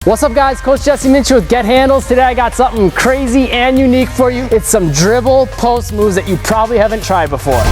What's up guys, Coach Jesse Minch with Get Handles. Today I got something crazy and unique for you. It's some dribble post moves that you probably haven't tried before.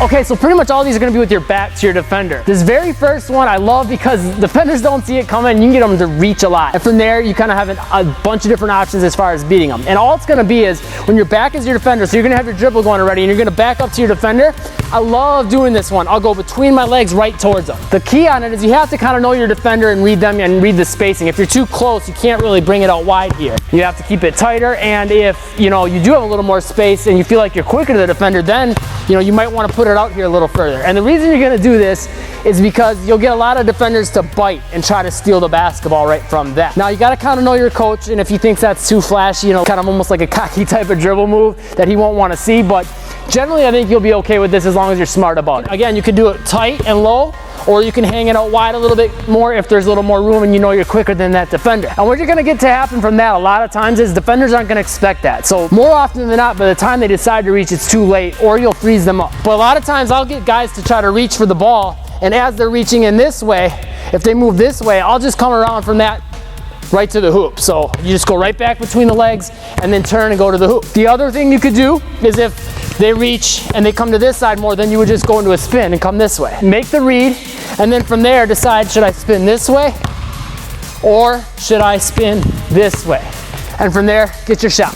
Okay, so pretty much all these are gonna be with your back to your defender. This very first one I love because defenders don't see it coming and you can get them to reach a lot. And from there, you kind of have a bunch of different options as far as beating them. And all it's gonna be is when your back is your defender, so you're gonna have your dribble going already and you're gonna back up to your defender. I love doing this one. I'll go between my legs right towards them. The key on it is you have to kind of know your defender and read them and read the spacing. If you're too close, you can't really bring it out wide here. You have to keep it tighter, and if you do have a little more space and you feel like you're quicker to the defender, then you might want to put it out here a little further. And the reason you're going to do this is because you'll get a lot of defenders to bite and try to steal the basketball right from that. Now you got to kind of know your coach, and if he thinks that's too flashy, kind of almost like a cocky type of dribble move that he won't want to see, but generally I think you'll be okay with this as long as you're smart about it. Again, you can do it tight and low, or you can hang it out wide a little bit more if there's a little more room and you're quicker than that defender. And what you're gonna get to happen from that a lot of times is defenders aren't gonna expect that. So more often than not, by the time they decide to reach, it's too late, or you'll freeze them up. But a lot of times I'll get guys to try to reach for the ball, and as they're reaching in this way, if they move this way, I'll just come around from that right to the hoop. So you just go right back between the legs and then turn and go to the hoop. The other thing you could do is if they reach and they come to this side more, then you would just go into a spin and come this way. Make the read, and then from there decide, should I spin this way or should I spin this way? And from there, get your shot.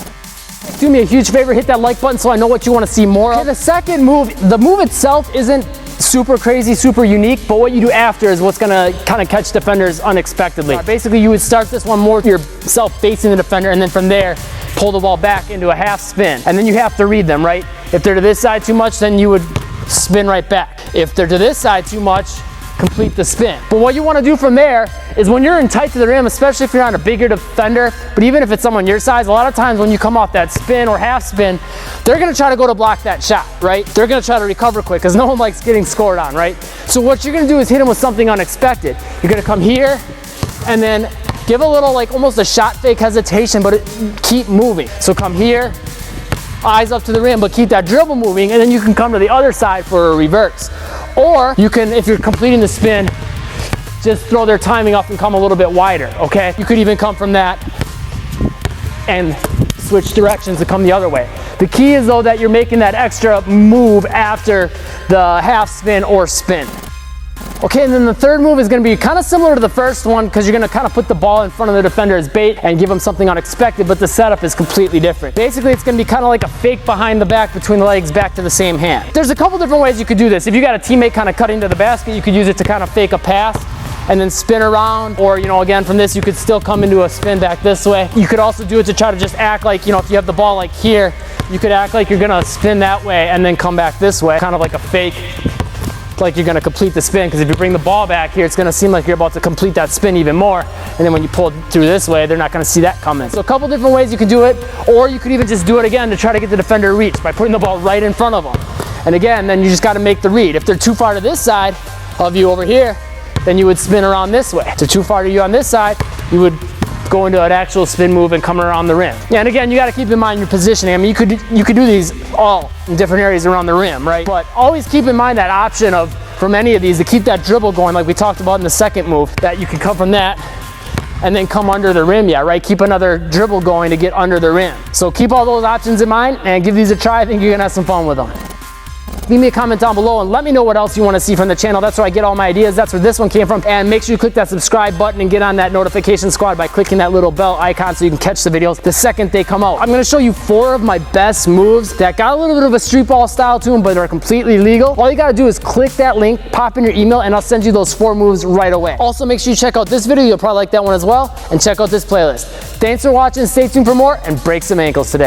Do me a huge favor, hit that like button so I know what you want to see more of. Okay, the second move, the move itself isn't super crazy, super unique, but what you do after is what's gonna kind of catch defenders unexpectedly. Basically, you would start this one more with yourself facing the defender, and then from there, pull the ball back into a half spin. And then you have to read them, right? If they're to this side too much, then you would spin right back. If they're to this side too much, complete the spin. But what you want to do from there is when you're in tight to the rim, especially if you're on a bigger defender, but even if it's someone your size, a lot of times when you come off that spin or half spin, they're going to try to go to block that shot, right? They're going to try to recover quick because no one likes getting scored on, right? So what you're going to do is hit them with something unexpected. You're going to come here and then give a little, like almost a shot fake hesitation, but keep moving. So come here, eyes up to the rim, but keep that dribble moving, and then you can come to the other side for a reverse. Or you can, if you're completing the spin, just throw their timing up and come a little bit wider, okay? You could even come from that and switch directions to come the other way. The key is though that you're making that extra move after the half spin or spin. Okay, and then the third move is going to be kind of similar to the first one because you're going to kind of put the ball in front of the defender as bait and give them something unexpected, but the setup is completely different. Basically, it's going to be kind of like a fake behind the back between the legs back to the same hand. There's a couple different ways you could do this. If you got a teammate kind of cutting to the basket, you could use it to kind of fake a pass and then spin around, or again from this you could still come into a spin back this way. You could also do it to try to just act like, if you have the ball like here, you could act like you're going to spin that way and then come back this way, kind of like a fake, like you're going to complete the spin, because if you bring the ball back here, it's going to seem like you're about to complete that spin even more, and then when you pull through this way, they're not going to see that coming. So a couple different ways you can do it, or you could even just do it again to try to get the defender to reach by putting the ball right in front of them. And again, then you just got to make the read. If they're too far to this side of you over here, then you would spin around this way. If they're too far to you on this side, you would go into an actual spin move and come around the rim. Yeah, and again, you got to keep in mind your positioning. I mean, you could do these all in different areas around the rim, right? But always keep in mind that option of, from any of these, to keep that dribble going like we talked about in the second move, that you can come from that and then come under the rim, right? Keep another dribble going to get under the rim. So keep all those options in mind and give these a try. I think you're gonna have some fun with them. Leave me a comment down below and let me know what else you want to see from the channel. That's where I get all my ideas. That's where this one came from. And make sure you click that subscribe button and get on that notification squad by clicking that little bell icon so you can catch the videos the second they come out. I'm going to show you 4 of my best moves that got a little bit of a street ball style to them, but are completely legal. All you got to do is click that link, pop in your email, and I'll send you those 4 moves right away. Also, make sure you check out this video. You'll probably like that one as well. And check out this playlist. Thanks for watching. Stay tuned for more and break some ankles today.